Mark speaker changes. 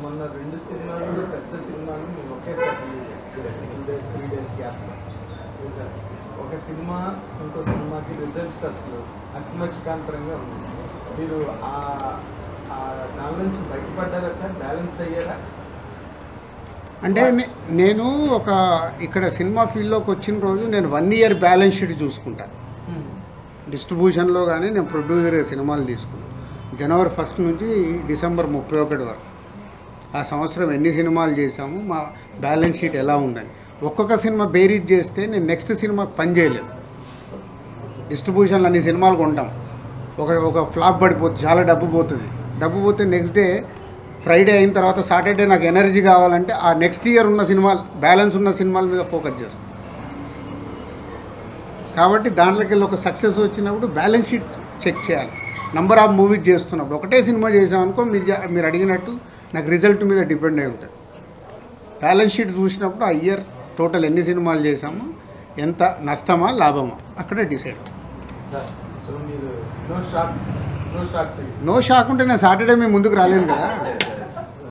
Speaker 1: మొన్న 2 సినిమాలు పెద్ద సినిమాలు మేము ఒకేసారి 2 days 3 days గ్యాప్ ఒక సినిమా ఇంకో సినిమాకి రిజల్ట్స్ అసలు అస్తమచికాంతరంగా ఉంది. మీరు దాని నుంచి బయటపడ్డారా సార్? బ్యాలెన్స్ అయ్యారా?
Speaker 2: అంటే నేను ఇక్కడ సినిమా ఫీల్డ్లోకి వచ్చిన రోజు నేను 1 year బ్యాలెన్స్ షీట్ చూసుకుంటాను. డిస్ట్రిబ్యూషన్లో కానీ నేను ప్రొడ్యూసర్ సినిమాలు తీసుకున్నాను. January 1st నుంచి December 31 వరకు ఆ సంవత్సరం ఎన్ని సినిమాలు చేశాము, మా బ్యాలెన్స్ షీట్ ఎలా ఉందని ఒక్కొక్క సినిమా బేరీజ్ చేస్తే నేను నెక్స్ట్ సినిమాకి పని చేయలేను. డిస్ట్రిబ్యూషన్లో అన్ని సినిమాలు కొంటాం, ఒక ఫ్లాప్ పడిపోతుంది, చాలా డబ్బు పోతే నెక్స్ట్ డే ఫ్రైడే అయిన తర్వాత సాటర్డే నాకు ఎనర్జీ కావాలంటే ఆ నెక్స్ట్ ఇయర్ ఉన్న సినిమాలు బ్యాలెన్స్ ఉన్న సినిమాల మీద ఫోకస్ చేస్తాను. కాబట్టి దాంట్లోకి వెళ్ళి ఒక సక్సెస్ వచ్చినప్పుడు బ్యాలెన్స్ షీట్ చెక్ చేయాలి. నంబర్ ఆఫ్ మూవీస్ చేస్తున్నప్పుడు ఒకటే సినిమా చేసామనుకో మీరు అడిగినట్టు నాకు రిజల్ట్ మీద డిపెండ్ అయి ఉంటుంది. బ్యాలెన్స్ షీట్ చూసినప్పుడు ఆ ఇయర్ టోటల్ ఎన్ని సినిమాలు చేసామో, ఎంత నష్టమా లాభమా అక్కడే డిసైడ్.
Speaker 1: నో షాక్
Speaker 2: ఉంటే నేను సాటర్డే మేము ముందుకు రాలేను కదా.